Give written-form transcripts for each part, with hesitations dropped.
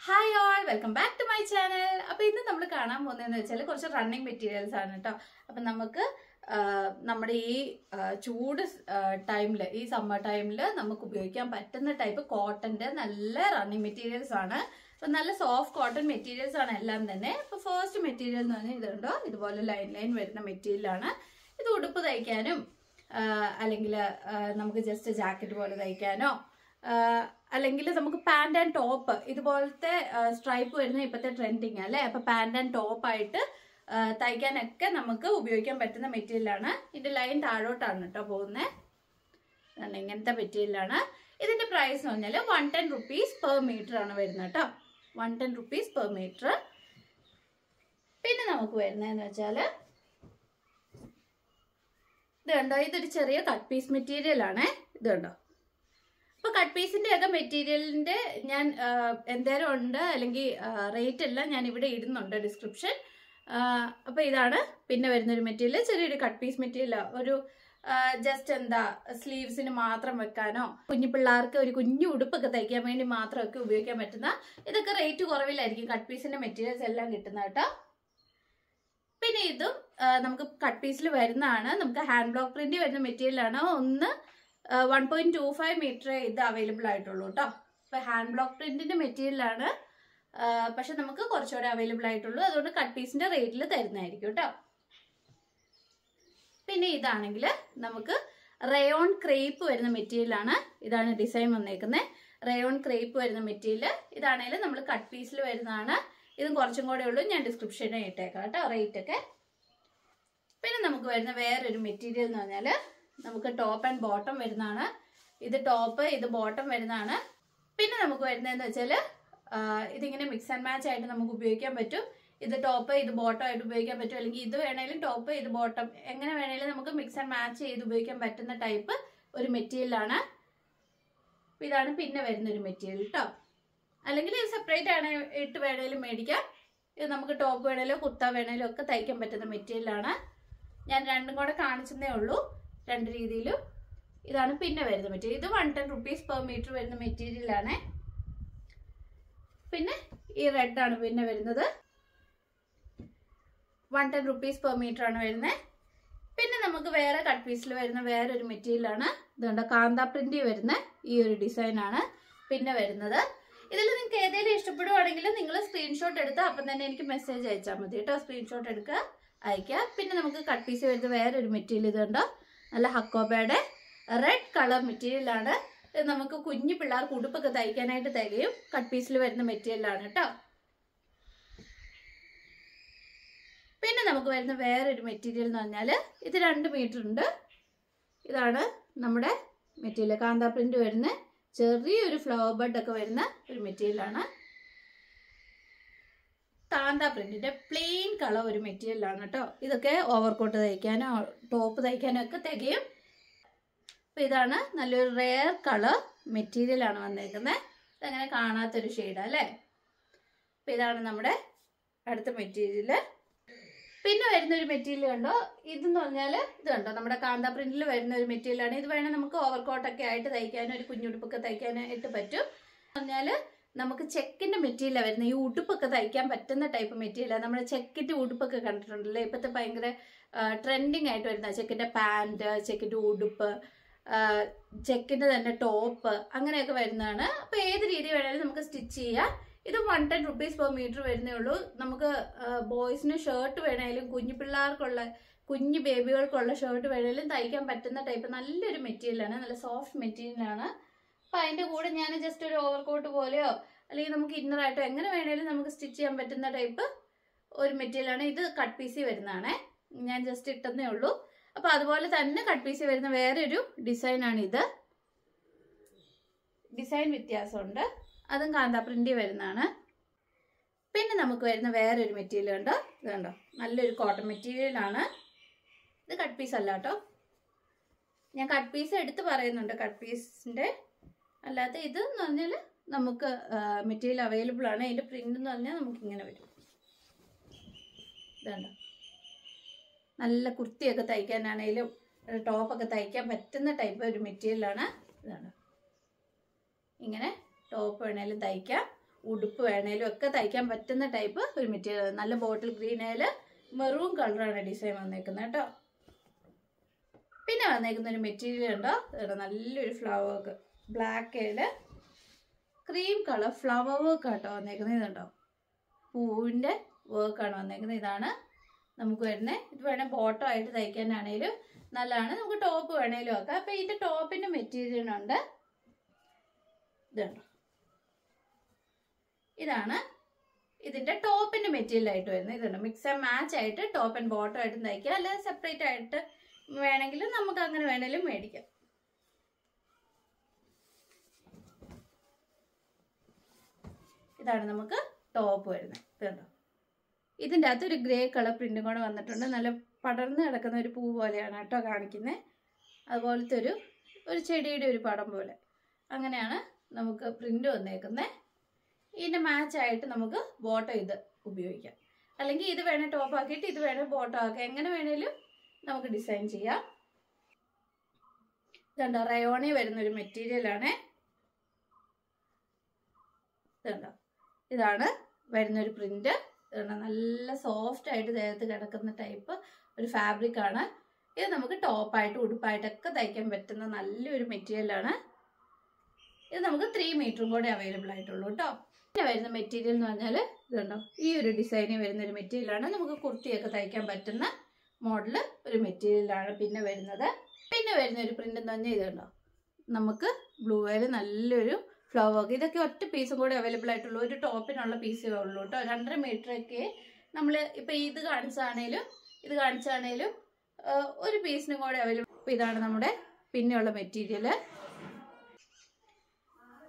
Hi all, welcome back to my channel. അപ്പോൾ ഇന്ന് നമ്മൾ കാണാൻ പോകുന്നതെന്ന് വെച്ചാൽ കുറച്ച് റണ്ണിങ് മെറ്റീരിയൽസ് ആണ് കേട്ടോ. അപ്പോൾ നമുക്ക് നമ്മുടെ ഈ ചൂട് ടൈമിൽ ഈ സമ്മർ ടൈമിൽ നമുക്ക് ഉപയോഗിക്കാൻ പറ്റുന്ന ടൈപ്പ് കോട്ടന്റെ നല്ല റണ്ണിങ് മെറ്റീരിയൽസ് ആണ്. അപ്പോൾ നല്ല സോഫ്റ്റ് കോട്ടൺ മെറ്റീരിയൽസ് ആണ് എല്ലാം തന്നെ. അപ്പോൾ ഫസ്റ്റ് മെറ്റീരിയൽ എന്ന് പറഞ്ഞാൽ ഇതുണ്ടോ, ഇതുപോലെ ലൈൻ വരുന്ന മെറ്റീരിയൽ ആണ്. ഇത് ഉടുപ്പ് തയ്ക്കാനും അല്ലെങ്കിൽ നമുക്ക് ജസ്റ്റ് ജാക്കറ്റ് പോലെ തയ്ക്കാനോ അല്ലെങ്കിൽ നമുക്ക് പാന്റ് ആൻഡ് ടോപ്പ് ഇതുപോലത്തെ സ്ട്രൈപ്പ് വരുന്ന ഇപ്പോഴത്തെ ട്രെൻഡിങ് അല്ലേ. അപ്പൊ പാന്റ് ആൻഡ് ടോപ്പ് ആയിട്ട് തയ്ക്കാനൊക്കെ നമുക്ക് ഉപയോഗിക്കാൻ പറ്റുന്ന മെറ്റീരിയലാണ്. ഇതിന്റെ ലൈൻ താഴോട്ടാണ് കേട്ടോ പോകുന്നത്. ഇങ്ങനത്തെ മെറ്റീരിയലാണ്. ഇതിന്റെ പ്രൈസ് എന്ന് പറഞ്ഞാൽ 110 rupees per meter ആണ് വരുന്നത് കേട്ടോ. 110 rupees per meter. പിന്നെ നമുക്ക് വരുന്നതെന്ന് വെച്ചാൽ ഇത് കണ്ടോ, ഇതൊരു ചെറിയ കട്ട് പീസ് മെറ്റീരിയൽ ആണ്. ഇത് കണ്ടോ. അപ്പൊ കട്ട് പീസിന്റെ ഒക്കെ മെറ്റീരിയലിന്റെ ഞാൻ എന്തേലും ഉണ്ട് അല്ലെങ്കിൽ റേറ്റ് എല്ലാം ഞാൻ ഇവിടെ ഇടുന്നുണ്ട് ഡിസ്ക്രിപ്ഷൻ. അപ്പൊ ഇതാണ് പിന്നെ വരുന്നൊരു മെറ്റീരിയൽ, ചെറിയൊരു കട്ട് പീസ് മെറ്റീരിയൽ. ഒരു ജസ്റ്റ് എന്താ സ്ലീവ്സിന് മാത്രം വെക്കാനോ കുഞ്ഞു പിള്ളേർക്ക് ഒരു കുഞ്ഞു ഉടുപ്പൊക്കെ തയ്ക്കാൻ വേണ്ടി മാത്രമൊക്കെ ഉപയോഗിക്കാൻ പറ്റുന്ന, ഇതൊക്കെ റേറ്റ് കുറവിലായിരിക്കും കട്ട് പീസിന്റെ മെറ്റീരിയൽസ് എല്ലാം കിട്ടുന്നത് കേട്ടോ. പിന്നെ ഇതും നമുക്ക് കട്ട് പീസിൽ വരുന്നതാണ്. നമുക്ക് ഹാൻഡ് ബ്ലോക്ക് പ്രിന്റ് വരുന്ന മെറ്റീരിയൽ ആണ്. 1.25 meter ഇത് അവൈലബിൾ ആയിട്ടുള്ളൂ കേട്ടോ. അപ്പൊ ഹാൻഡ് ബ്ലോക്ക് പ്രിന്റിന്റെ മെറ്റീരിയൽ ആണ്, പക്ഷെ നമുക്ക് കുറച്ചുകൂടെ അവൈലബിൾ ആയിട്ടുള്ളൂ. അതുകൊണ്ട് കട്ട് പീസിന്റെ റേറ്റിൽ തരുന്നതായിരിക്കും കേട്ടോ. പിന്നെ ഇതാണെങ്കിൽ നമുക്ക് റയോൺ ക്രേപ്പ് വരുന്ന മെറ്റീരിയൽ ആണ്. ഇതാണ് ഡിസൈൻ വന്നേക്കുന്നത്, റയോൺ ക്രേപ്പ് വരുന്ന മെറ്റീരിയൽ. ഇതാണെങ്കിലും നമ്മൾ കട്ട് പീസിൽ വരുന്നതാണ്. ഇതും കുറച്ചും കൂടെ ഉള്ളൂ, ഞാൻ ഡിസ്ക്രിപ്ഷനിൽ ഇട്ടേക്കാം കേട്ടോ റേറ്റ് ഒക്കെ. പിന്നെ നമുക്ക് വരുന്ന വേറൊരു മെറ്റീരിയൽ എന്ന് പറഞ്ഞാൽ നമുക്ക് ടോപ്പ് ആൻഡ് ബോട്ടം വരുന്നതാണ്. ഇത് ടോപ്പ് ഇത് ബോട്ടം വരുന്നതാണ്. പിന്നെ നമുക്ക് വരുന്നതെന്ന് വെച്ചാൽ ഇതിങ്ങനെ മിക്സ് ആൻഡ് മാച്ച് ആയിട്ട് നമുക്ക് ഉപയോഗിക്കാൻ പറ്റും. ഇത് ടോപ്പ് ഇത് ബോട്ടം ആയിട്ട് ഉപയോഗിക്കാൻ പറ്റും, അല്ലെങ്കിൽ ഇത് വേണേലും ടോപ്പ് ഇത് ബോട്ടം എങ്ങനെ വേണേലും നമുക്ക് മിക്സ് ആൻഡ് മാച്ച് ചെയ്ത് ഉപയോഗിക്കാൻ പറ്റുന്ന ടൈപ്പ് ഒരു മെറ്റീരിയലാണ്. ഇതാണ് പിന്നെ വരുന്നൊരു മെറ്റീരിയൽ കേട്ടോ. അല്ലെങ്കിൽ ഇത് സെപ്പറേറ്റ് ആണ് ഇട്ട് വേണേലും മേടിക്കാം. ഇത് നമുക്ക് ടോപ്പ് വേണേലോ കുർത്ത വേണേലും ഒക്കെ തയ്ക്കാൻ പറ്റുന്ന മെറ്റീരിയലാണ്. ഞാൻ രണ്ടും കൂടെ കാണിച്ചതേ ഉള്ളൂ, രണ്ട് രീതിയിലും. ഇതാണ് പിന്നെ വരുന്ന മെറ്റീരിയൽ. ഇത് 110 rupees per meter വരുന്ന മെറ്റീരിയലാണ്. പിന്നെ ഈ റെഡ് ആണ് പിന്നെ വരുന്നത്, 110 rupees per meter ആണ് വരുന്നത്. പിന്നെ നമുക്ക് വേറെ കട്ട് പീസിൽ വരുന്ന വേറൊരു മെറ്റീരിയലാണ്. ഇതുകൊണ്ട് കാന്ത പ്രിന്റ് വരുന്ന ഈ ഒരു ഡിസൈൻ ആണ് പിന്നെ വരുന്നത്. ഇതിൽ നിങ്ങൾക്ക് ഏതെങ്കിലും ഇഷ്ടപ്പെടുവാണെങ്കിൽ നിങ്ങൾ സ്ക്രീൻഷോട്ട് എടുത്ത് അപ്പം തന്നെ എനിക്ക് മെസ്സേജ് അയച്ചാൽ മതി കേട്ടോ. സ്ക്രീൻഷോട്ട് എടുക്കുക, അയക്കുക. പിന്നെ നമുക്ക് കട്ട് പീസ് വരുന്ന വേറൊരു മെറ്റീരിയൽ ഇതുണ്ടോ, നല്ല ഹക്കോബയുടെ റെഡ് കളർ മെറ്റീരിയൽ ആണ്. ഇത് നമുക്ക് കുഞ്ഞു പിള്ളേർക്ക് ഉടുപ്പൊക്കെ തയ്ക്കാനായിട്ട് തികയും കട്ട് പീസിൽ വരുന്ന മെറ്റീരിയൽ ആണ് കേട്ടോ. പിന്നെ നമുക്ക് വരുന്ന വേറൊരു മെറ്റീരിയൽ എന്ന് പറഞ്ഞാൽ ഇത് 2 മീറ്റർ ഉണ്ട്. ഇതാണ് നമ്മുടെ മെറ്റീരിയൽ, കാന്ത പ്രിന്റ് വരുന്ന ചെറിയൊരു ഫ്ലവർ ബഡ് ഒക്കെ വരുന്ന ഒരു മെറ്റീരിയൽ ആണ്. കാന്ത പ്രിന്റിന്റെ പ്ലെയിൻ കളർ ഒരു മെറ്റീരിയൽ ആണ് കേട്ടോ. ഇതൊക്കെ ഓവർകോട്ട് തയ്ക്കാനോ ടോപ്പ് തയ്ക്കാനോ ഒക്കെ തികയും. അപ്പൊ ഇതാണ് നല്ലൊരു റെയർ കളർ മെറ്റീരിയൽ ആണ് വന്നേക്കുന്നത്. ഇതങ്ങനെ കാണാത്തൊരു ഷെയ്ഡ് അല്ലേ. അപ്പൊ ഇതാണ് നമ്മുടെ അടുത്ത മെറ്റീരിയൽ. പിന്നെ വരുന്നൊരു മെറ്റീരിയൽ കണ്ടോ, ഇതെന്ന് പറഞ്ഞാൽ ഇത് കണ്ടോ നമ്മുടെ കാന്ത പ്രിന്റിൽ വരുന്ന ഒരു മെറ്റീരിയൽ ആണ്. ഇത് വേണേൽ നമുക്ക് ഓവർകോട്ടൊക്കെ ആയിട്ട് തയ്ക്കാനോ ഒരു കുഞ്ഞുടുപ്പൊക്കെ തയ്ക്കാനായിട്ട് പറ്റും. പറഞ്ഞാല് നമുക്ക് ചെക്കിന്റെ മെറ്റീരിയൽ വരുന്നത്. ഈ ഉടുപ്പൊക്കെ തയ്ക്കാൻ പറ്റുന്ന ടൈപ്പ് മെറ്റീരിയലാണ്. നമ്മുടെ ചെക്കിന്റെ ഉടുപ്പൊക്കെ കണ്ടിട്ടുണ്ടല്ലോ, ഇപ്പോഴത്തെ ഭയങ്കര ട്രെൻഡിങ് ആയിട്ട് വരുന്ന ചെക്കിന്റെ പാന്റ്, ചെക്കിന്റെ ഉടുപ്പ്, ചെക്കിന്റെ തന്നെ ടോപ്പ്, അങ്ങനെയൊക്കെ വരുന്നതാണ്. അപ്പൊ ഏത് രീതി വേണേലും നമുക്ക് സ്റ്റിച്ച് ചെയ്യാം. ഇത് 110 rupees per meter വരുന്നേ ഉള്ളൂ. നമുക്ക് ബോയ്സിന് ഷർട്ട് വേണേലും കുഞ്ഞു പിള്ളേർക്കുള്ള കുഞ്ഞു ബേബികൾക്കുള്ള ഷർട്ട് വേണേലും തയ്ക്കാൻ പറ്റുന്ന ടൈപ്പ് നല്ലൊരു മെറ്റീരിയലാണ്, നല്ല സോഫ്റ്റ് മെറ്റീരിയലാണ്. അപ്പൊ അതിന്റെ കൂടെ ഞാൻ ജസ്റ്റ് ഒരു ഓവർകോട്ട് പോലെയോ അല്ലെങ്കിൽ നമുക്ക് ഇന്നറായിട്ടോ എങ്ങനെ വേണേലും നമുക്ക് സ്റ്റിച്ച് ചെയ്യാൻ പറ്റുന്ന ടൈപ്പ് ഒരു മെറ്റീരിയലാണ്. ഇത് കട്ട് പീസിൽ വരുന്നതാണ്, ഞാൻ ജസ്റ്റ് ഇട്ടതേ ഉള്ളൂ. അപ്പൊ അതുപോലെ തന്നെ കട്ട് പീസിൽ വരുന്ന വേറൊരു ഡിസൈനാണ് ഇത്. ഡിസൈൻ വ്യത്യാസമുണ്ട്, അതും കാന്ത പ്രിന്റ് വരുന്നതാണ്. പിന്നെ നമുക്ക് വരുന്ന വേറൊരു മെറ്റീരിയൽ ഉണ്ട്, ഇത് കണ്ടോ, നല്ലൊരു കോട്ടൺ മെറ്റീരിയൽ ആണ്. ഇത് കട്ട് പീസ് അല്ല കേട്ടോ, ഞാൻ കട്ട് പീസ് എടുത്ത് പറയുന്നുണ്ട്. കട്ട് പീസിന്റെ അല്ലാതെ ഇത് എന്ന് പറഞ്ഞാൽ നമുക്ക് മെറ്റീരിയൽ അവൈലബിൾ ആണ്. അതിന്റെ പ്രിന്റ് എന്ന് പറഞ്ഞാൽ നമുക്ക് ഇങ്ങനെ വരും. ഇതുണ്ടോ, നല്ല കുർത്തിയൊക്കെ തയ്ക്കാനാണേലും ടോപ്പൊക്കെ തയ്ക്കാൻ പറ്റുന്ന ടൈപ്പ് ഒരു മെറ്റീരിയലാണ്. ഇതാണ് ഇങ്ങനെ ടോപ്പ് വേണേലും തയ്ക്കാം, ഉടുപ്പ് വേണേലും ഒക്കെ തയ്ക്കാൻ പറ്റുന്ന ടൈപ്പ് ഒരു മെറ്റീരിയൽ. നല്ല ബോട്ടിൽ ഗ്രീനേൽ മെറൂൺ കളറാണ് ഡിസൈൻ വന്നേക്കുന്നത് കേട്ടോ. പിന്നെ വന്നേക്കുന്ന ഒരു മെറ്റീരിയൽ ഉണ്ടോ, നല്ലൊരു flower work, black cream colour flower work ആട്ടോ വന്നേക്കുന്നത്. ഇതുണ്ടോ, പൂവിൻ്റെ വർക്കാണ് വന്നേക്കുന്നത്. ഇതാണ് നമുക്ക് വരുന്നത്. ഇത് വേണേൽ ബോട്ടം ആയിട്ട് തയ്ക്കാനാണേലും നല്ലതാണ്. നമുക്ക് ടോപ്പ് വേണേലും ആക്കാം. അപ്പം ഇതിൻ്റെ ടോപ്പിൻ്റെ മെറ്റീരിയലുണ്ട്. ഇതുണ്ടോ, ഇതാണ് ഇതിൻ്റെ ടോപ്പിൻ്റെ മെറ്റീരിയൽ ആയിട്ട് വരുന്നത്. ഇതുണ്ട്, മിക്സ് ആൻഡ് മാച്ച് ആയിട്ട് ടോപ്പ് ആൻഡ് ബോട്ടം ആയിട്ട് തയ്ക്കുക. അല്ലാതെ സെപ്പറേറ്റ് ആയിട്ട് വേണമെങ്കിലും നമുക്ക് അങ്ങനെ വേണേലും മേടിക്കാം. ഇതാണ് നമുക്ക് ടോപ്പ് വരുന്നത്. ഇതുണ്ടോ, ഇതിൻ്റെ അകത്ത് ഒരു ഗ്രേ കളർ പ്രിന്റും കൂടെ വന്നിട്ടുണ്ട്. നല്ല പടർന്ന് കിടക്കുന്ന ഒരു പൂ പോലെയാണ് കേട്ടോ കാണിക്കുന്നത്. അതുപോലത്തെ ഒരു ചെടിയുടെ ഒരു പടം പോലെ അങ്ങനെയാണ് നമുക്ക് പ്രിന്റ് വന്നേക്കുന്നത്. ഇതിൻ്റെ മാച്ചായിട്ട് നമുക്ക് ബോട്ടം ഇത് ഉപയോഗിക്കാം. അല്ലെങ്കിൽ ഇത് വേണേൽ ടോപ്പ് ആക്കിയിട്ട് ഇത് വേണേൽ ബോട്ടം ആക്കാം. എങ്ങനെ വേണേലും നമുക്ക് ഡിസൈൻ ചെയ്യാം. ഇതുണ്ടോ, റയോണി വരുന്നൊരു മെറ്റീരിയലാണ്. ഇതുണ്ടോ, ഇതാണ് വരുന്നൊരു പ്രിന്റ്. ഇതുണ്ടോ, നല്ല സോഫ്റ്റ് ആയിട്ട് ദേഹത്ത് കിടക്കുന്ന ടൈപ്പ് ഒരു ഫാബ്രിക് ആണ്. ഇത് നമുക്ക് ടോപ്പായിട്ട് ഉടുപ്പായിട്ടൊക്കെ തയ്ക്കാൻ പറ്റുന്ന നല്ലൊരു മെറ്റീരിയലാണ്. ഇത് നമുക്ക് 3 മീറ്ററും കൂടെ അവൈലബിൾ ആയിട്ടുള്ളൂ കേട്ടോ. പിന്നെ വരുന്ന മെറ്റീരിയൽ എന്ന് പറഞ്ഞാൽ ഇതുണ്ടോ, ഈ ഒരു ഡിസൈനിൽ വരുന്നൊരു മെറ്റീരിയലാണ്. നമുക്ക് കുർത്തിയൊക്കെ തയ്ക്കാൻ പറ്റുന്ന മോഡല് ഒരു മെറ്റീരിയലാണ് പിന്നെ വരുന്നത്. പിന്നെ വരുന്ന ഒരു പ്രിന്റ് എന്ന് പറഞ്ഞാൽ ഇതുണ്ടോ, നമുക്ക് ബ്ലൂവിൽ നല്ലൊരു ഫ്ലവർ വർക്ക്. ഇതൊക്കെ ഒറ്റ പീസും കൂടെ അവൈലബിൾ ആയിട്ടുള്ളൂ. ഒരു ടോപ്പിനുള്ള പീസേ ഉള്ളൂ കേട്ടോ. 2.5 മീറ്ററൊക്കെ നമ്മൾ ഇപ്പം ഇത് കാണിച്ചാണേലും ഒരു പീസിനും കൂടെ അവൈലബിൾ. അപ്പോൾ ഇതാണ് നമ്മുടെ പിന്നെയുള്ള മെറ്റീരിയൽ.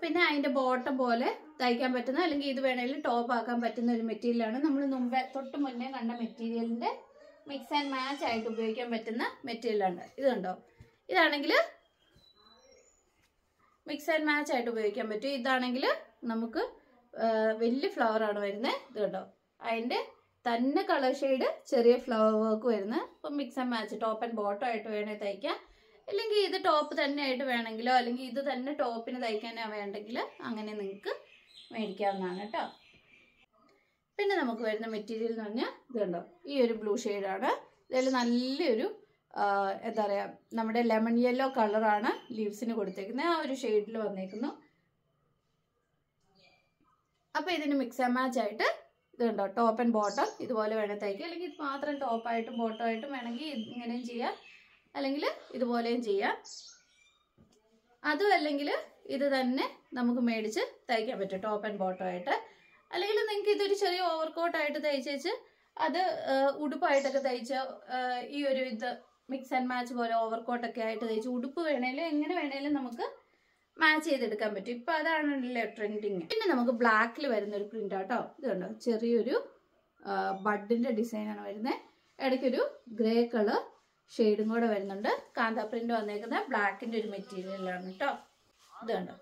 പിന്നെ അതിൻ്റെ ബോട്ടം പോലെ തയ്ക്കാൻ പറ്റുന്ന, അല്ലെങ്കിൽ ഇത് വേണമെങ്കിലും ടോപ്പ് ആക്കാൻ പറ്റുന്ന ഒരു മെറ്റീരിയലാണ്. നമ്മൾ തൊട്ട് മുന്നേ കണ്ട മെറ്റീരിയലിൻ്റെ മിക്സ് ആൻഡ് മാച്ച് ആയിട്ട് ഉപയോഗിക്കാൻ പറ്റുന്ന മെറ്റീരിയലാണ്. ഇതുണ്ടോ, ഇതാണെങ്കിൽ മിക്സ് ആൻഡ് മാച്ച് ആയിട്ട് ഉപയോഗിക്കാൻ പറ്റും. ഇതാണെങ്കിൽ നമുക്ക് വലിയ ഫ്ലവറാണ് വരുന്നത്. ഇത് കേട്ടോ, അതിൻ്റെ തന്നെ കളർ ഷെയ്ഡ് ചെറിയ ഫ്ലവർ വർക്ക് വരുന്നത്. അപ്പം mix and match top and bottom ആയിട്ട് വേണേൽ തയ്ക്കാം. അല്ലെങ്കിൽ ഇത് ടോപ്പ് തന്നെ ആയിട്ട് വേണമെങ്കിലോ, അല്ലെങ്കിൽ ഇത് തന്നെ ടോപ്പിന് തയ്ക്കാനോ വേണ്ടെങ്കിൽ അങ്ങനെ നിങ്ങൾക്ക് മേടിക്കാവുന്നതാണ് കേട്ടോ. പിന്നെ നമുക്ക് വരുന്ന മെറ്റീരിയൽ എന്ന് പറഞ്ഞാൽ ഇതുണ്ടോ, ഈ ഒരു ബ്ലൂ ഷെയ്ഡാണ്. ഇതിൽ നല്ലൊരു എന്താ പറയുക, നമ്മുടെ ലെമൺ യെല്ലോ കളറാണ് ലീവ്സിന് കൊടുത്തേക്കുന്നത്. ആ ഒരു ഷെയ്ഡിൽ വന്നേക്കുന്നു. അപ്പോൾ ഇതിന് മിക്സ് ആൻഡ് മാച്ച് ആയിട്ട് ഇതുണ്ടോ, ടോപ്പ് ആൻഡ് ബോട്ടം ഇതുപോലെ വേണേൽ തയ്ക്കുക. അല്ലെങ്കിൽ ഇത് മാത്രം ടോപ്പായിട്ടും ബോട്ടമായിട്ടും വേണമെങ്കിൽ ഇങ്ങനെയും ചെയ്യാം, അല്ലെങ്കിൽ ഇതുപോലെയും ചെയ്യാം. അതും അല്ലെങ്കിൽ ഇത് തന്നെ നമുക്ക് മേടിച്ച് തയ്ക്കാൻ പറ്റും ടോപ്പ് ആൻഡ് ബോട്ടം ആയിട്ട്. അല്ലെങ്കിൽ നിങ്ങൾക്ക് ഇതൊരു ചെറിയ ഓവർകോട്ടായിട്ട് തയ്ച്ചേച്ച് അത് ഉടുപ്പായിട്ടൊക്കെ തയ്ച്ച് ഈ ഒരു ഇത് മിക്സ് ആൻഡ് മാച്ച് പോലെ ഓവർകോട്ടൊക്കെ ആയിട്ട് തയ്ച്ച് ഉടുപ്പ് വേണേലും എങ്ങനെ വേണേലും നമുക്ക് മാച്ച് ചെയ്തെടുക്കാൻ പറ്റും. ഇപ്പം അതാണല്ലോ ട്രെൻഡിങ്. പിന്നെ നമുക്ക് ബ്ലാക്കിൽ വരുന്നൊരു പ്രിന്റ് ആട്ടോ. ഇത് കണ്ടോ, ചെറിയൊരു ബഡിൻ്റെ ഡിസൈനാണ് വരുന്നത്. ഇടയ്ക്കൊരു ഗ്രേ കളർ ഷെയ്ഡും കൂടെ വരുന്നുണ്ട്. കാന്ത പ്രിന്റ് വന്നേക്കുന്നത് ബ്ലാക്കിൻ്റെ ഒരു മെറ്റീരിയലാണ് കേട്ടോ. ഇത് കണ്ടോ,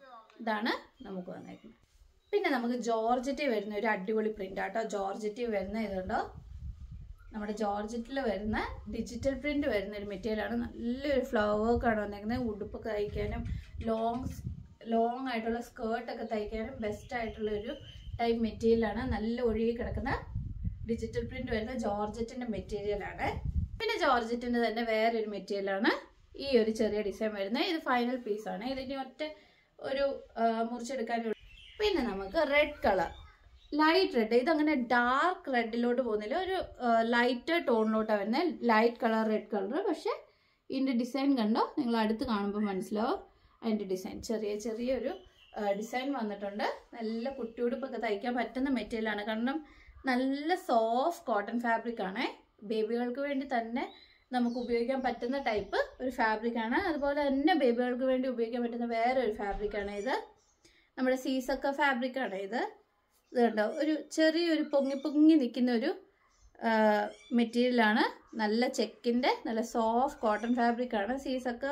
ഇതാണ് നമുക്ക് വന്നേക്കുന്നത്. പിന്നെ നമുക്ക് ജോർജറ്റ് വരുന്ന ഒരു അടിപൊളി പ്രിന്റ് ആട്ടോ. ജോർജറ്റ് വരുന്ന ഇതുണ്ടോ, നമ്മുടെ ജോർജറ്റിൽ വരുന്ന ഡിജിറ്റൽ പ്രിന്റ് വരുന്ന ഒരു മെറ്റീരിയലാണ്. നല്ലൊരു ഫ്ലവർ വർക്കാണ് വന്നേക്കുന്നത്. ഉടുപ്പൊക്കെ തയ്ക്കാനും ലോങ് ആയിട്ടുള്ള സ്കേർട്ടൊക്കെ തയ്ക്കാനും ബെസ്റ്റ് ആയിട്ടുള്ള ഒരു ടൈപ്പ് മെറ്റീരിയലാണ്. നല്ല ഒഴുകി കിടക്കുന്ന ഡിജിറ്റൽ പ്രിന്റ് വരുന്ന ജോർജറ്റിന്റെ മെറ്റീരിയലാണ്. പിന്നെ ജോർജറ്റിന്റെ തന്നെ വേറൊരു മെറ്റീരിയലാണ് ഈ ഒരു ചെറിയ ഡിസൈൻ വരുന്നത്. ഇത് ഫൈനൽ പീസാണ്. ഇതിന് ഒറ്റ ഒരു മുറിച്ചെടുക്കാനുള്ള. പിന്നെ നമുക്ക് റെഡ് കളർ, ലൈറ്റ് റെഡ്. ഇതങ്ങനെ ഡാർക്ക് റെഡിലോട്ട് പോകുന്നില്ല, ഒരു ലൈറ്റ് ടോണിലോട്ടാണ് വരുന്നത്. Light colour red colour. പക്ഷെ ഇതിൻ്റെ ഡിസൈൻ കണ്ടോ, നിങ്ങൾ അടുത്ത് കാണുമ്പോൾ മനസ്സിലാവും. അതിൻ്റെ ഡിസൈൻ ചെറിയൊരു ഡിസൈൻ വന്നിട്ടുണ്ട്. നല്ല കുട്ടിയുടുപ്പൊക്കെ തയ്ക്കാൻ പറ്റുന്ന മെറ്റീരിയലാണ്. കാരണം നല്ല സോഫ്റ്റ് കോട്ടൺ ഫാബ്രിക് ആണ്. ബേബികൾക്ക് വേണ്ടി തന്നെ നമുക്ക് ഉപയോഗിക്കാൻ പറ്റുന്ന ടൈപ്പ് ഒരു ഫാബ്രിക്കാണ്. അതുപോലെ തന്നെ ബേബികൾക്ക് വേണ്ടി ഉപയോഗിക്കാൻ പറ്റുന്ന വേറൊരു ഫാബ്രിക്കാണ് ഇത്. നമ്മുടെ സീസക്ക ഫാബ്രിക്കാണ് ഇത്. ഇത് കണ്ടോ, ഒരു ചെറിയൊരു പൊങ്ങി നിൽക്കുന്ന ഒരു മെറ്റീരിയലാണ്. നല്ല ചെക്കിൻ്റെ നല്ല സോഫ്റ്റ് കോട്ടൺ ഫാബ്രിക്കാണ്. സീസക്ക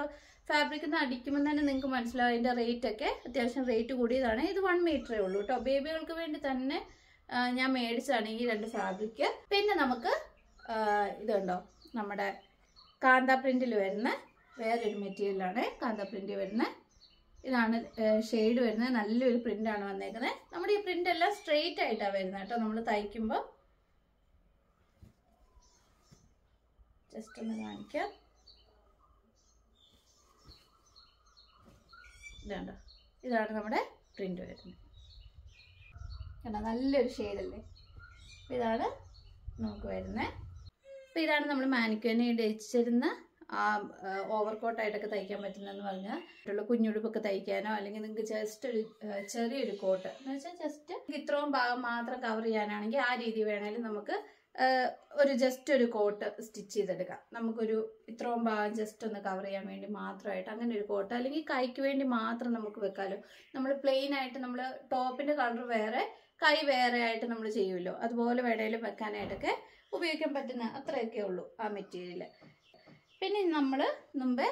ഫാബ്രിക് എന്ന് അടിക്കുമ്പോൾ തന്നെ നിങ്ങൾക്ക് മനസ്സിലാവും. അതിൻ്റെ റേറ്റൊക്കെ അത്യാവശ്യം റേറ്റ് കൂടിയതാണ്. ഇത് 1 മീറ്ററേ ഉള്ളൂ കേട്ടോ. ബേബികൾക്ക് വേണ്ടി തന്നെ ഞാൻ മേടിച്ചതാണ് ഈ 2 ഫാബ്രിക്ക്. പിന്നെ നമുക്ക് ഇതുണ്ടോ, നമ്മുടെ കാന്ത പ്രിന്റിൽ വരുന്ന വേറൊരു മെറ്റീരിയലാണ്. കാന്ത പ്രിന്റ് വരുന്ന ഇതാണ് ഷെയ്ഡ് വരുന്നത്. നല്ലൊരു പ്രിൻ്റാണ് വന്നേക്കുന്നത്. നമ്മുടെ ഈ പ്രിൻ്റ് എല്ലാം സ്ട്രെയിറ്റ് ആയിട്ടാണ് വരുന്നത് കേട്ടോ. നമ്മൾ തയ്ക്കുമ്പോൾ ജസ്റ്റ് ഒന്ന് കാണിക്കാം. ഇതാണ്ടോ, ഇതാണ് നമ്മുടെ പ്രിൻ്റ് വരുന്നത്. കണ്ടോ, നല്ലൊരു ഷെയ്ഡല്ലേ. ഇതാണ് നമുക്ക് വരുന്നത്. അപ്പോൾ ഇതാണ് നമ്മൾ മാനിക്യൂറിന് ധരിച്ചിരുന്ന ഓവർകോട്ടായിട്ടൊക്കെ തയ്ക്കാൻ പറ്റുന്നതെന്ന് പറഞ്ഞാൽ കുഞ്ഞുടുപ്പൊക്കെ തയ്ക്കാനോ അല്ലെങ്കിൽ നിങ്ങൾക്ക് ജസ്റ്റ് ഒരു ചെറിയൊരു കോട്ട് എന്ന് വെച്ചാൽ ജസ്റ്റ് ഇത്രയും ഭാഗം മാത്രം കവർ ചെയ്യാനാണെങ്കിൽ ആ രീതി വേണമെങ്കിൽ നമുക്ക് ഒരു ജസ്റ്റ് ഒരു കോട്ട് സ്റ്റിച്ച് ചെയ്തെടുക്കാം. നമുക്കൊരു ഇത്രയും ഭാഗം ജസ്റ്റ് ഒന്ന് കവർ ചെയ്യാൻ വേണ്ടി മാത്രമായിട്ട് അങ്ങനെ ഒരു കോട്ട്, അല്ലെങ്കിൽ കൈക്ക് വേണ്ടി മാത്രം നമുക്ക് വെക്കാമല്ലോ. നമ്മൾ പ്ലെയിൻ ആയിട്ട് നമ്മൾ ടോപ്പിൻ്റെ കളർ വേറെ കൈ വേറെ ആയിട്ട് നമ്മൾ ചെയ്യുമല്ലോ, അതുപോലെ വേണേലും വെക്കാനായിട്ടൊക്കെ ഉപയോഗിക്കാൻ പറ്റുന്ന അത്രയൊക്കെ ഉള്ളൂ ആ മെറ്റീരിയൽ. പിന്നെ നമ്മൾ മുമ്പേ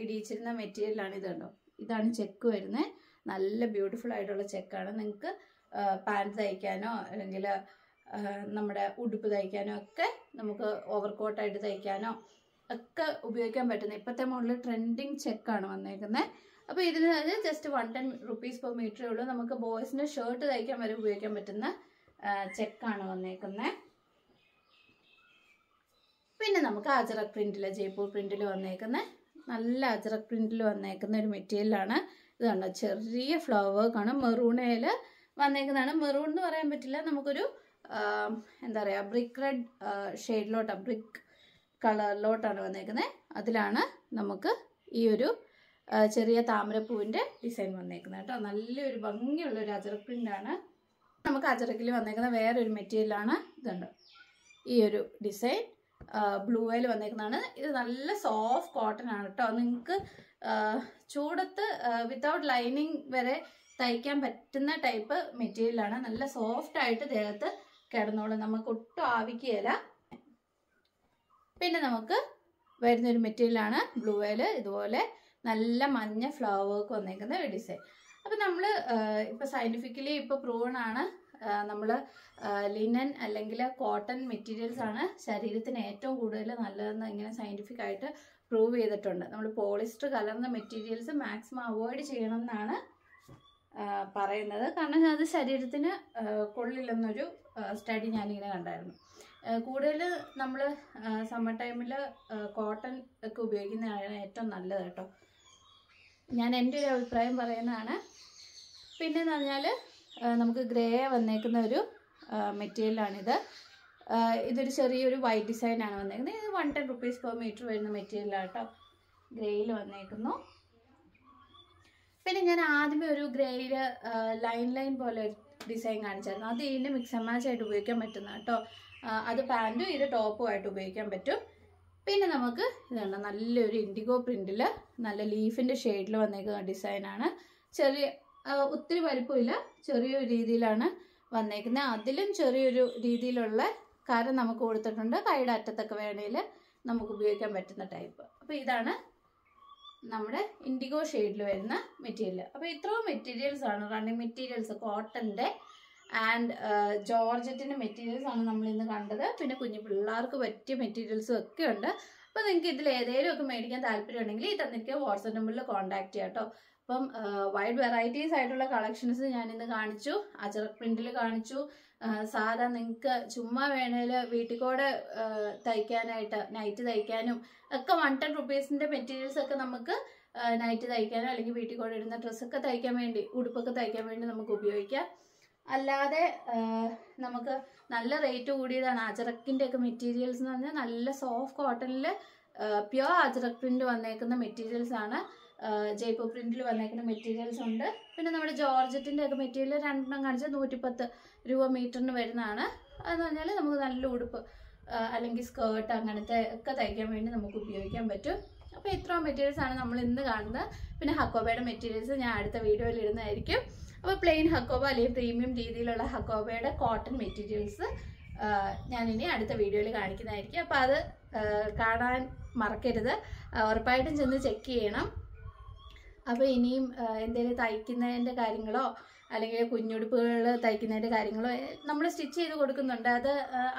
ഇടിയിച്ചിരുന്ന മെറ്റീരിയലാണ്. ഇത് കണ്ടോ, ഇതാണ് ചെക്ക് വരുന്നത്. നല്ല ബ്യൂട്ടിഫുൾ ആയിട്ടുള്ള ചെക്കാണ്. നിങ്ങൾക്ക് പാൻറ് തയ്ക്കാനോ അല്ലെങ്കിൽ നമ്മുടെ ഉടുപ്പ് തയ്ക്കാനോ ഒക്കെ നമുക്ക് ഓവർകോട്ടായിട്ട് തയ്ക്കാനോ ഒക്കെ ഉപയോഗിക്കാൻ പറ്റുന്ന ഇപ്പോഴത്തെ മോഡൽ ട്രെൻഡിങ് ചെക്കാണ് വന്നേക്കുന്നത്. അപ്പോൾ ഇതിന് ജസ്റ്റ് 110 rupees per meter ഉള്ളൂ. നമുക്ക് ബോയ്സിൻ്റെ ഷർട്ട് തയ്ക്കാൻ വരെ ഉപയോഗിക്കാൻ പറ്റുന്ന ചെക്കാണ് വന്നേക്കുന്നത്. പിന്നെ നമുക്ക് അജറക് പ്രിന്റിൽ, ജയ്പൂർ പ്രിന്റിൽ വന്നേക്കുന്ന നല്ല അജറക് പ്രിന്റിൽ വന്നേക്കുന്ന ഒരു മെറ്റീരിയലാണ്. ഇത് കണ്ടോ, ചെറിയ ഫ്ലവർ വർക്കാണ്. മെറൂണയിൽ വന്നേക്കുന്നതാണ്. മെറൂൺ എന്ന് പറയാൻ പറ്റില്ല, നമുക്കൊരു എന്താ പറയുക, ബ്രിക്ക് റെഡ് ഷെയ്ഡിലോട്ടാണ്, ബ്രിക്ക് കളറിലോട്ടാണ് വന്നേക്കുന്നത്. അതിലാണ് നമുക്ക് ഈ ഒരു ചെറിയ താമരപ്പൂവിൻ്റെ ഡിസൈൻ വന്നേക്കുന്നത് കേട്ടോ. നല്ലൊരു ഭംഗിയുള്ളൊരു അജറക് പ്രിൻ്റാണ്. നമുക്ക് അജറക്കിൽ വന്നേക്കുന്ന വേറൊരു മെറ്റീരിയലാണ്. ഇതുണ്ട്, ഈ ഒരു ഡിസൈൻ ബ്ലൂയിൽ വന്നേക്കുന്നതാണ്. ഇത് നല്ല സോഫ്റ്റ് കോട്ടൺ ആണ് കേട്ടോ. നിങ്ങൾക്ക് ചൂടത്ത് വിത്തൗട്ട് ലൈനിങ് വരെ തയ്ക്കാൻ പറ്റുന്ന ടൈപ്പ് മെറ്റീരിയലാണ്. നല്ല സോഫ്റ്റ് ആയിട്ട് ദേഹത്ത് കിടന്നോളും, നമുക്ക് ഒട്ടും ആവിക്കുകയില്ല. പിന്നെ നമുക്ക് വരുന്നൊരു മെറ്റീരിയലാണ് ബ്ലൂയിൽ ഇതുപോലെ നല്ല മഞ്ഞ ഫ്ലവർ വർക്ക് വന്നേക്കുന്ന ഒരു ഡിസൈൻ. അപ്പം നമ്മൾ ഇപ്പോൾ സയൻറ്റിഫിക്കലി ഇപ്പോൾ പ്രൂവൺ ആണ്, നമ്മൾ ലിനൻ അല്ലെങ്കിൽ കോട്ടൺ മെറ്റീരിയൽസ് ആണ് ശരീരത്തിന് ഏറ്റവും കൂടുതൽ നല്ലതെന്ന് ഇങ്ങനെ സയൻറ്റിഫിക് ആയിട്ട് പ്രൂവ് ചെയ്തിട്ടുണ്ട്. നമ്മൾ പോളിസ്റ്റർ കലർന്ന മെറ്റീരിയൽസ് മാക്സിമം അവോയ്ഡ് ചെയ്യണം എന്നാണ് പറയുന്നത്. കാരണം അത് ശരീരത്തിന് കൊള്ളില്ലെന്നൊരു സ്റ്റഡി ഞാനിങ്ങനെ കണ്ടായിരുന്നു. കൂടുതൽ നമ്മൾ സമ്മർ ടൈമിൽ കോട്ടൺ ഒക്കെ ഉപയോഗിക്കുന്നതാണ് ഏറ്റവും നല്ലത് കേട്ടോ. ഞാൻ എൻ്റെ ഒരു അഭിപ്രായം പറയുന്നതാണ്. പിന്നെന്ന് പറഞ്ഞാൽ നമുക്ക് ഗ്രേ വന്നേക്കുന്ന ഒരു മെറ്റീരിയലാണിത്. ഇതൊരു ചെറിയൊരു വൈറ്റ് ഡിസൈനാണ് വന്നേക്കുന്നത്. ഇത് 110 rupees per meter വരുന്ന മെറ്റീരിയലാണ് കേട്ടോ. ഗ്രേയിൽ വന്നേക്കുന്നു. പിന്നെ ഞാൻ ആദ്യമേ ഒരു ഗ്രേയിൽ ലൈൻ പോലെ ഒരു ഡിസൈൻ കാണിച്ചായിരുന്നു. അത് ഇതിൻ്റെ മിക്സ് ആൻഡ് മാച്ച് ആയിട്ട് ഉപയോഗിക്കാൻ പറ്റുന്ന കേട്ടോ. അത് പാൻറ്റും ഇത് ടോപ്പും ആയിട്ട് ഉപയോഗിക്കാൻ പറ്റും. പിന്നെ നമുക്ക് ഇതാണ് നല്ലൊരു ഇൻഡിഗോ പ്രിൻറ്റിൽ നല്ല ലീഫിൻ്റെ ഷെയ്ഡിൽ വന്നേക്കുന്ന ഡിസൈനാണ്. ചെറിയ ഒത്തിരി വലിപ്പമില്ല, ചെറിയൊരു രീതിയിലാണ് വന്നേക്കുന്നത്. അതിലും ചെറിയൊരു രീതിയിലുള്ള കരം നമുക്ക് കൊടുത്തിട്ടുണ്ട്. കൈയുടെ അറ്റത്തൊക്കെ വേണേൽ നമുക്ക് ഉപയോഗിക്കാൻ പറ്റുന്ന ടൈപ്പ്. അപ്പോൾ ഇതാണ് നമ്മുടെ ഇൻഡിഗോ ഷെയ്ഡിൽ വരുന്ന മെറ്റീരിയൽ. അപ്പോൾ ഇത്രയും മെറ്റീരിയൽസ് ആണ്, റണ്ണിങ് മെറ്റീരിയൽസ്, കോട്ടൻ്റെ ആൻഡ് ജോർജറ്റിൻ്റെ മെറ്റീരിയൽസ് ആണ് നമ്മൾ ഇന്ന് കണ്ടത്. പിന്നെ കുഞ്ഞു പിള്ളേർക്ക് പറ്റിയ മെറ്റീരിയൽസും ഒക്കെ ഉണ്ട്. അപ്പോൾ നിങ്ങൾക്ക് ഇതിൽ ഏതെങ്കിലും ഒക്കെ മേടിക്കാൻ താല്പര്യമുണ്ടെങ്കിൽ ഈ തന്നിരിക്കുക വാട്സ്ആപ്പ് നമ്പറിൽ കോൺടാക്ട് ചെയ്യാം കേട്ടോ. അപ്പം വൈഡ് വെറൈറ്റീസ് ആയിട്ടുള്ള കളക്ഷൻസ് ഞാനിന്ന് കാണിച്ചു. അജറക് പ്രിന്റിൽ കാണിച്ചു. സാധാ നിങ്ങൾക്ക് ചുമ്മാ വേണേൽ വീട്ടിൽ കൂടെ തയ്ക്കാനായിട്ട് നൈറ്റ് തയ്ക്കാനും ഒക്കെ 110 rupeesൻ്റെ മെറ്റീരിയൽസ് ഒക്കെ നമുക്ക് നൈറ്റ് തയ്ക്കാനോ അല്ലെങ്കിൽ വീട്ടിൽ കൂടെ ഇടുന്ന ഡ്രസ്സൊക്കെ തയ്ക്കാൻ വേണ്ടി, ഉടുപ്പൊക്കെ തയ്ക്കാൻ വേണ്ടി നമുക്ക് ഉപയോഗിക്കാം. അല്ലാതെ നമുക്ക് നല്ല റേറ്റ് കൂടിയതാണ് അജറക്കിൻ്റെ ഒക്കെ മെറ്റീരിയൽസ് എന്ന് പറഞ്ഞാൽ. നല്ല സോഫ്റ്റ് കോട്ടണിൽ പ്യുവർ അജറക് പ്രിന്റ് വന്നേക്കുന്ന മെറ്റീരിയൽസ് ആണ്. ജയ്പൂർ പ്രിന്റിൽ വന്നേക്കുന്ന മെറ്റീരിയൽസ് ഉണ്ട്. പിന്നെ നമ്മുടെ ജോർജറ്റിൻ്റെ ഒക്കെ മെറ്റീരിയൽ രണ്ടെണ്ണം കാണിച്ചാൽ 110 രൂപ മീറ്ററിന് വരുന്നതാണ്. അതെന്ന് പറഞ്ഞാൽ നമുക്ക് നല്ല ഉടുപ്പ് അല്ലെങ്കിൽ സ്കേർട്ട് അങ്ങനത്തെ ഒക്കെ തയ്ക്കാൻ വേണ്ടി നമുക്ക് ഉപയോഗിക്കാൻ പറ്റും. അപ്പോൾ ഇത്രയും മെറ്റീരിയൽസ് ആണ് നമ്മൾ ഇന്ന് കാണുന്നത്. പിന്നെ ഹക്കോബയുടെ മെറ്റീരിയൽസ് ഞാൻ അടുത്ത വീഡിയോയിൽ ഇടുന്നതായിരിക്കും. അപ്പോൾ പ്ലെയിൻ ഹക്കോബ അല്ലെങ്കിൽ പ്രീമിയം രീതിയിലുള്ള ഹക്കോബയുടെ കോട്ടൺ മെറ്റീരിയൽസ് ഞാനിനി അടുത്ത വീഡിയോയിൽ കാണിക്കുന്നതായിരിക്കും. അപ്പോൾ അത് കാണാൻ മറക്കരുത്, ഉറപ്പായിട്ടും ചെന്ന് ചെക്ക് ചെയ്യണം. അപ്പോൾ ഇനിയും എന്തെങ്കിലും തയ്ക്കുന്നതിൻ്റെ കാര്യങ്ങളോ അല്ലെങ്കിൽ കുഞ്ഞുടുപ്പുകൾ തയ്ക്കുന്നതിൻ്റെ കാര്യങ്ങളോ നമ്മൾ സ്റ്റിച്ച് ചെയ്ത് കൊടുക്കുന്നുണ്ട്. അത്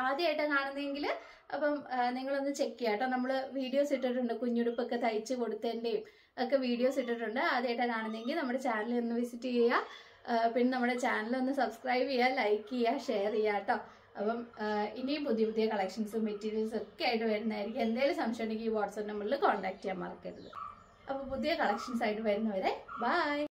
ആദ്യമായിട്ടാണ് കാണുന്നതെങ്കിൽ അപ്പം നിങ്ങളൊന്ന് ചെക്ക് ചെയ്യാം കേട്ടോ. നമ്മൾ വീഡിയോസ് ഇട്ടിട്ടുണ്ട് കുഞ്ഞുടുപ്പൊക്കെ തയ്ച്ച് കൊടുത്തതിൻ്റെയും ഒക്കെ വീഡിയോസ് ഇട്ടിട്ടുണ്ട്. ആദ്യമായിട്ടാണ് കാണുന്നതെങ്കിൽ നമ്മുടെ ചാനൽ ഒന്ന് വിസിറ്റ് ചെയ്യുക. പിന്നെ നമ്മുടെ ചാനൽ ഒന്ന് സബ്സ്ക്രൈബ് ചെയ്യുക, ലൈക്ക് ചെയ്യുക, ഷെയർ ചെയ്യുക കേട്ടോ. അപ്പം ഇനിയും പുതിയ പുതിയ കളക്ഷൻസും മെറ്റീരിയൽസും ഒക്കെ ആയിട്ട് വരുന്നതായിരിക്കും. എന്തെങ്കിലും സംശയം ഉണ്ടെങ്കിൽ ഈ വാട്സാപ്പ് നമ്പറിൽ കോൺടാക്ട് ചെയ്യാൻ മറക്കരുത്. അപ്പോൾ പുതിയ കളക്ഷൻസ് ആയിട്ട് വരുന്നവരെ ബൈ.